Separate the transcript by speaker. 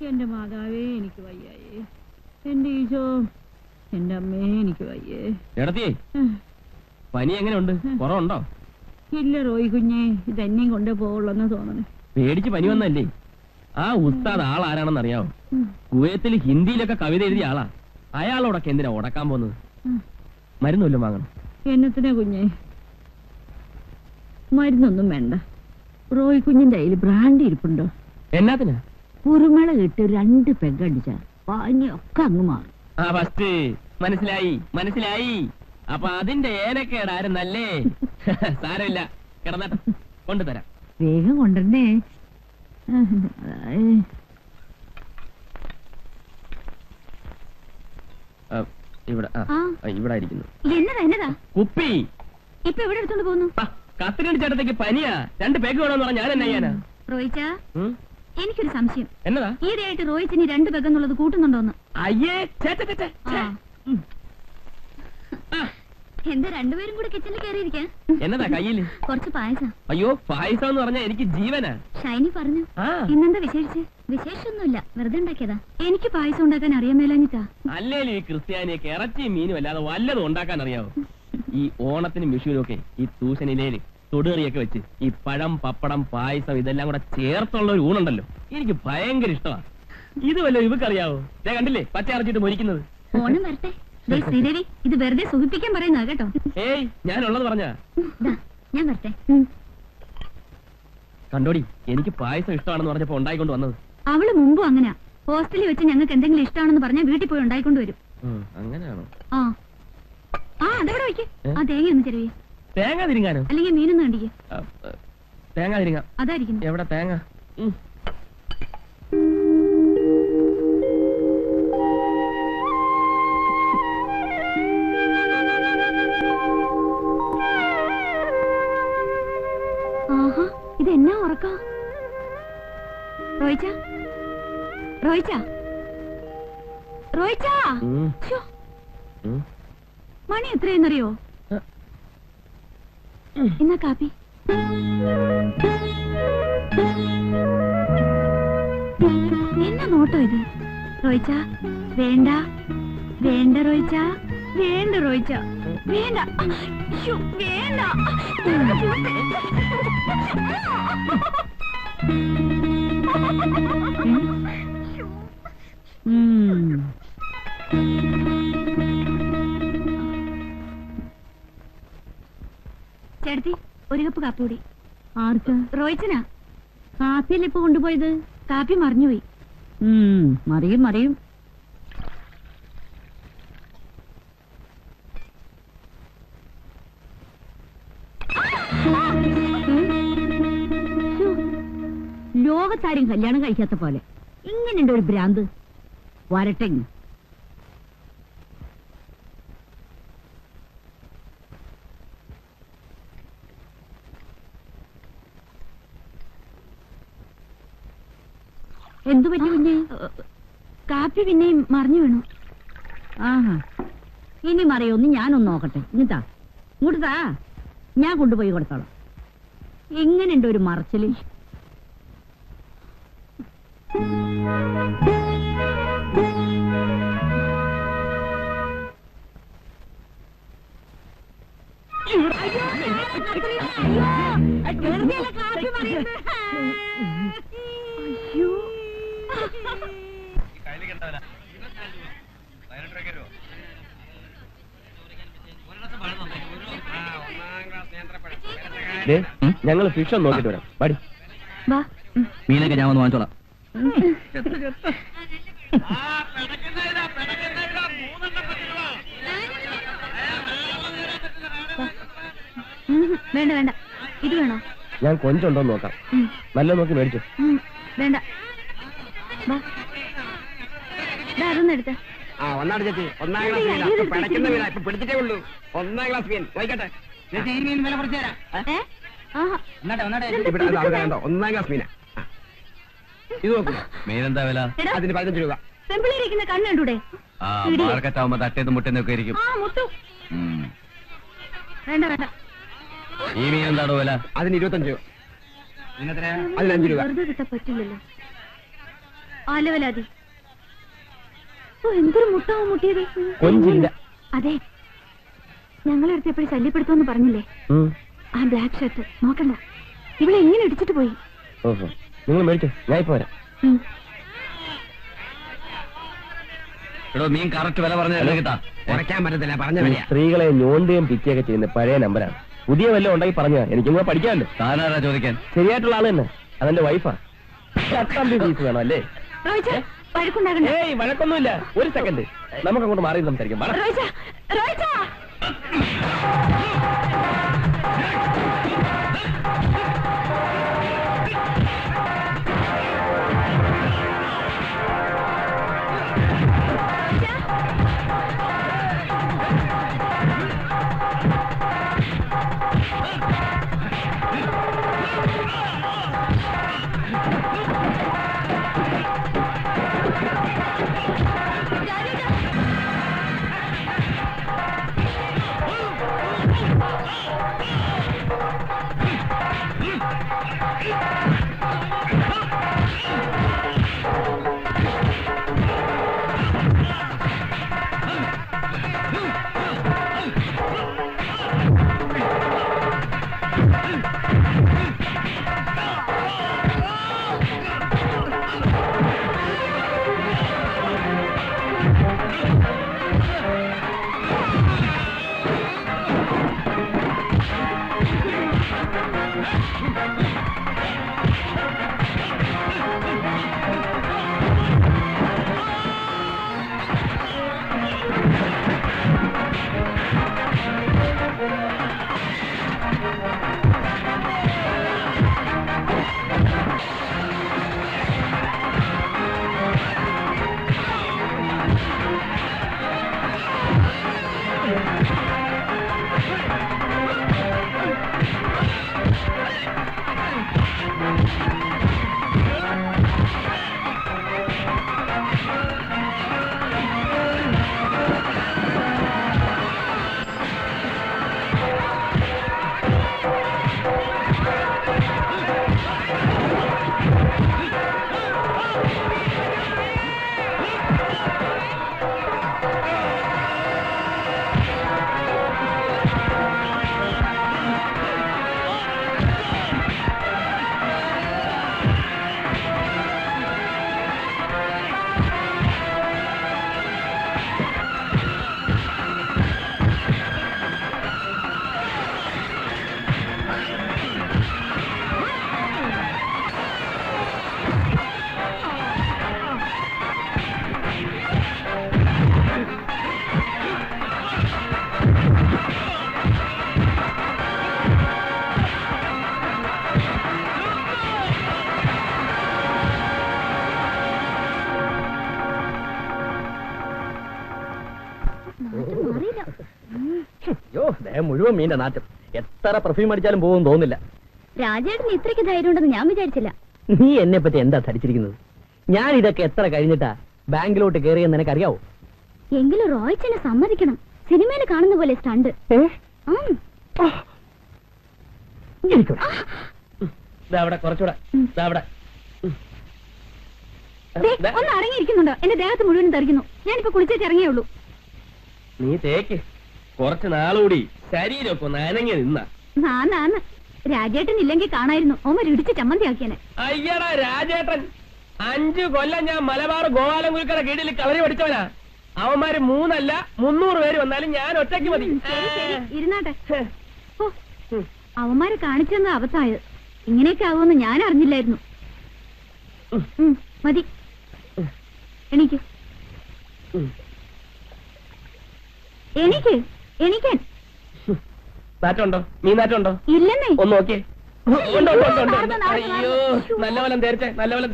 Speaker 1: എന്റെ മാതാവേ എനിക്ക് വയ്യായേ, എന്റെ ഈശോ, എന്റെ അമ്മേ എനിക്ക് വയ്യേ.
Speaker 2: എടത്തിയേ, പനി എങ്ങനെയുണ്ട്? കുറവുണ്ടോ?
Speaker 1: ഇല്ല റോയി കുഞ്ഞേ, ഇതെന്നെയും കൊണ്ടേ പോവുള്ളെന്ന് തോന്നണേ.
Speaker 2: പേടിച്ച് പനി വന്നല്ലേ? ആ ഉസ്താദ് ആളാരാണെന്ന് അറിയാവോ? കുവൈത്തിൽ ഹിന്ദിയിലൊക്കെ കവിത എഴുതിയ ആളാ. അയാളോടൊക്കെ എന്തിനാ ഉടക്കാൻ പോകുന്നത്? മരുന്നൊല്ലും വാങ്ങണം.
Speaker 1: എന്നത്തിനാ കുഞ്ഞേ? മരുന്നൊന്നും വേണ്ട. റോയി കുഞ്ഞിന്റെ കയ്യിൽ ബ്രാൻഡി ഇരിപ്പുണ്ടോ?
Speaker 2: എന്നാത്തിനാ?
Speaker 1: കുരുമുള ഇട്ട് 2 പെഗടിച്ച പനിയൊക്കെ അങ്ങ് മാറും.
Speaker 2: ആ ഫസ്റ്റ് മനസ്സിലായി മനസ്സിലായി. അപ്പൊ അതിന്റെ ഏനക്കേടായിരുന്നല്ലേ? സാരമില്ല, കിടന്നട്ടെ, കൊണ്ടുതരാം.
Speaker 1: വേഗം കൊണ്ടുവരണേ.
Speaker 2: ഇവിടെ ഇവിടെ ഇരിക്കുന്നു.
Speaker 1: എന്നതാ
Speaker 2: കുപ്പി
Speaker 1: ഇപ്പൊ എവിടെ എടുത്തോണ്ട് പോകുന്നു?
Speaker 2: കത്തിരണ്ട് ചേട്ടത്തേക്ക് പനിയാ. 2 പേക്ക് വേണമെന്ന് പറഞ്ഞാൽ ഞാൻ എന്നാ ചെയ്യാനാ?
Speaker 1: റോയിച്ചാ, എനിക്കൊരു സംശയം.
Speaker 2: എന്നതാ?
Speaker 1: ഈയിടെയായിട്ട് റോയിച്ചിനി 2 പെഗെന്നുള്ളത് കൂട്ടുന്നുണ്ടോന്ന്?
Speaker 2: അയ്യേ,
Speaker 1: എന്താ രണ്ടുപേരും കൂടെ കിച്ചണിൽ കയറിയിരിക്കാൻ?
Speaker 2: എന്നതാ കയ്യില്?
Speaker 1: കുറച്ച് പായസം.
Speaker 2: അയ്യോ, പായസം എന്ന് പറഞ്ഞാൽ എനിക്ക് ജീവനാ.
Speaker 1: ഷൈനി പറഞ്ഞു. ഇന്നെന്താ വിശേഷിച്ച്? വിശേഷമൊന്നുമില്ല, വെറുതെ ഉണ്ടാക്കിയതാ. എനിക്ക് പായസം ഉണ്ടാക്കാൻ അറിയാൻ മേലാഞ്ഞിട്ടാ.
Speaker 2: അല്ലേലും ഈ ക്രിസ്ത്യാനിയൊക്കെ ഇറച്ചിയും മീനും അല്ലാതെ വല്ലതും ഉണ്ടാക്കാൻ അറിയാവോ? ഈ ഓണത്തിനും വിഷുവിനും ഒക്കെ ഈ ട്യൂഷനിലേല് തൊടുകറിയൊക്കെ വെച്ച് ഈ പഴം, പപ്പടം, പായസം ഇതെല്ലാം കൂടെ ചേർത്തുള്ള ഒരു ഊണുണ്ടല്ലോ, എനിക്ക് ഭയങ്കര ഇഷ്ടമാണ്. ഇത് വല്ലോ ഇവക്കറിയാവോ? ദേ കണ്ടില്ലേ പച്ച അരച്ചിട്ട് മൊരിക്കുന്നത്.
Speaker 1: ഓണം വരട്ടെ. ശ്രീദേവി, ഇത് വെറുതെ സുഖിപ്പിക്കാൻ പറയുന്ന കേട്ടോ.
Speaker 2: ഏയ്, ഞാനുള്ളത് പറഞ്ഞ.
Speaker 1: ഞാൻ വരട്ടെ.
Speaker 2: കണ്ടോടി, എനിക്ക് പായസം ഇഷ്ടമാണെന്ന് പറഞ്ഞപ്പോ ഉണ്ടായിക്കൊണ്ട് വന്നത്.
Speaker 1: അവള് മുമ്പും അങ്ങനെ ഹോസ്റ്റലിൽ വെച്ച് ഞങ്ങൾക്ക് എന്തെങ്കിലും ഇഷ്ടമാണെന്ന് പറഞ്ഞാൽ വീട്ടിൽ പോയി ഉണ്ടായിക്കൊണ്ട് വരും.
Speaker 2: അങ്ങനെയാണോ?
Speaker 1: അതെവിടെ വയ്ക്ക്. ആ തേങ്ങ ഒന്ന് ചെരുവി.
Speaker 2: തേങ്ങ തിരിങ്ങാനോ?
Speaker 1: അല്ലെങ്കിൽ മീനൊന്നും കണ്ടിക്ക്.
Speaker 2: തേങ്ങ തിരിങ്ങാം.
Speaker 1: അതായിരിക്കും.
Speaker 2: എവിടെ തേങ്ങ?
Speaker 1: ആഹാ, ഇതെന്നാ ഉറക്ക? റോയിച്ച, റോയിച്ച, റോയിച്ച, മണി എത്രയെന്നറിയോ? എന്നാ കാപ്പി. എന്നാ നോട്ടോ ഇത്? റോയിച്ച, വേണ്ട വേണ്ട റോയിച്ച, വേണ്ട റോയിച്ച, വേണ്ട, വേണ്ട. ചേട്ടത്തി, 1 കപ്പ് കാപ്പി കൂടി. ആർക്ക്? റോയിച്ചനാ. കാപ്പിയല്ലേ ഇപ്പൊ കൊണ്ടുപോയത്? കാപ്പി മറിഞ്ഞുപോയി. മറിയും മറിയും. ലോകത്താരും കല്യാണം കഴിക്കാത്ത പോലെ ഇങ്ങനെയുണ്ട് ഒരു ഭ്രാന്ത്. വരട്ടെ. എന്തു പറ്റി പിന്നെ? കാപ്പി പിന്നെയും മറിഞ്ഞു വീണു. ആഹാ, ഇനി മറിയൊന്ന് ഞാനൊന്ന് നോക്കട്ടെ. ഇങ്ങത്താ, ഇങ്ങോട്ടാ, ഞാൻ കൊണ്ടുപോയി കൊടുത്തോളാം. എങ്ങനെയുണ്ട് ഒരു മറച്ചില്?
Speaker 2: ഞങ്ങൾ ഫിഷ് ഒന്ന് നോക്കിട്ട് വരാം. പാടി മീനൊക്കെ ഞാൻ ഒന്ന് വാങ്ങിച്ചോളാം.
Speaker 1: വേണ്ട വേണ്ട, ഇത് വേണോ?
Speaker 2: ഞാൻ കൊഞ്ചുണ്ടോന്ന് നോക്കാം. നല്ല നോക്കി മേടിച്ചു.
Speaker 1: വേണ്ട, അതൊന്നും എടുത്തേ.
Speaker 2: ഒന്നാണ് ചേച്ചി, 1-ാം ക്ലാസ് മീൻ. പിടയ്ക്കുന്ന മീനാ, ഇപ്പൊ പിടിച്ചിട്ടേ ഉള്ളൂ. 1-ാം ക്ലാസ് മീൻ വൈകട്ടെ. ചേച്ചി, ഈ മീൻ വില കുറച്ച് തരാം. ഇവിടെ 1-ാം ക്ലാസ് മീനാ. ഇത് നോക്കൂ. മീനെന്താ വില? അതിന് 15 രൂപ.
Speaker 1: പെമ്പിളിരിക്കുന്ന കണ്ണ് കണ്ടൂടെ?
Speaker 2: മാർക്കറ്റ് ആവുമ്പോ തട്ടേത് മുട്ടേന്നൊക്കെ ഇരിക്കും.
Speaker 1: വേണ്ട വേണ്ട.
Speaker 2: ഈ മീൻ എന്താണോ വില? അതിന് 25 രൂപ. അതിന് 5 രൂപ.
Speaker 1: വെറുതെ കിട്ടാൻ പറ്റില്ലല്ലോ. ആലവലാതി. ഓ, എന്തൊരു മുട്ടാവും മുട്ടിയത്.
Speaker 2: കൊഞ്ചില്ല.
Speaker 1: അതെ, ഞങ്ങളടുത്ത് എപ്പോഴും ശല്യപ്പെടുത്തുമെന്ന് പറഞ്ഞില്ലേ? ആ ബ്ലാക്ക് ഷർട്ട് നോക്കണ്ട, ഇവിടെ എങ്ങനെ ഇടിച്ചിട്ട് പോയി.
Speaker 2: ഓഹോ, നിങ്ങൾ മേടിച്ചോ, ഞാൻ ഇപ്പൊ വരാം.
Speaker 3: എടോ, മീൻ കറക്റ്റ് വില പറഞ്ഞല്ലേ കിട്ടാ, കുറയ്ക്കാൻ പറ്റത്തില്ല, പറഞ്ഞ വില.
Speaker 2: സ്ത്രീകളെ ഞോണ്ടുകയും പിച്ചയൊക്കെ ചെയ്യുന്ന പഴയ നമ്പരാണ്. പുതിയ വല്ലതും ഉണ്ടായി പറഞ്ഞാ എനിക്കും കൂടെ പഠിക്കാമല്ലോ.
Speaker 3: താനാരാ ചോദിക്കാൻ?
Speaker 2: ശരിയായിട്ടുള്ള ആള് തന്നെ, അതെന്റെ വൈഫാ. പീസ് വേണം അല്ലേ? ഏയ്, വഴക്കൊന്നുമില്ല. ഒരു സെക്കൻഡ്, നമുക്ക് അങ്ങോട്ട് മാറി സംസാരിക്കാം.
Speaker 3: മുഴുവൻ മീന്റെ നാറ്റം. എത്ര പെർഫ്യൂം അടിച്ചാലും പോകും തോന്നില്ല.
Speaker 1: രാജേട്ടന് ഇത്രയ്ക്ക് ധൈര്യം ഉണ്ടെന്ന് ഞാൻ വിചാരിച്ചില്ല.
Speaker 3: നീ എന്നെ പറ്റി എന്താ ധരിച്ചിരിക്കുന്നത്? ഞാൻ ഇതൊക്കെ എത്ര കഴിഞ്ഞിട്ടാ ബാങ്കിലോട്ട് കയറിയെന്ന് നിനക്കറിയാവോ?
Speaker 1: എങ്കിലും റോയ്ച്ചനെ സമ്മതിക്കണം. സിനിമയിൽ കാണുന്ന പോലെ സ്റ്റണ്ട്.
Speaker 2: കുറച്ചുകൂടെ
Speaker 1: ഒന്ന് അടങ്ങിയിരിക്കുന്നുണ്ടോ? എന്റെ ദേഹത്ത് മുഴുവൻ തെറിക്കുന്നു. ഞാനിപ്പോ കുളിച്ചേച്ച് ഇറങ്ങിയുള്ളൂ.
Speaker 2: നീ തേക്ക്, കുറച്ച് നാളുകൂടി ശരീരമൊക്കെ ഒന്ന് അനങ്ങി നിന്ന.
Speaker 1: നാന്ന് രാജേട്ടൻ ഇല്ലെങ്കിൽ കാണായിരുന്നു. ഓമ ഇടിച്ച് ചമ്മന്തിയാക്കിയനെ.
Speaker 2: അയ്യടാ രാജേട്ടൻ, 5 കൊല്ലം ഞാൻ മലബാർ ഗോപാലൻകുൽക്കര കീഴിൽ കളരി പഠിച്ചവനാ. അവന്മാര് 3 അല്ല 300 പേര് വന്നാലും ഞാൻ ഒറ്റയ്ക്ക് മതി.
Speaker 1: ഇരുന്നാട്ടെ. അവന്മാരെ കാണിച്ചെന്ന അബദ്ധമായത്. ഇങ്ങനെയൊക്കെ ആവുമെന്ന് ഞാൻ അറിഞ്ഞില്ലായിരുന്നു. മതി, എണീക്ക് എണീക്ക് എണീക്കാൻ.
Speaker 2: നാറ്റുണ്ടോ? നീ നാറ്റുണ്ടോ?
Speaker 1: ഇല്ലെന്നേ.
Speaker 2: ഒന്ന് നോക്കിയേ. അയ്യോ, നല്ല പോലെ തേർച്ചേ, നല്ല പോലെ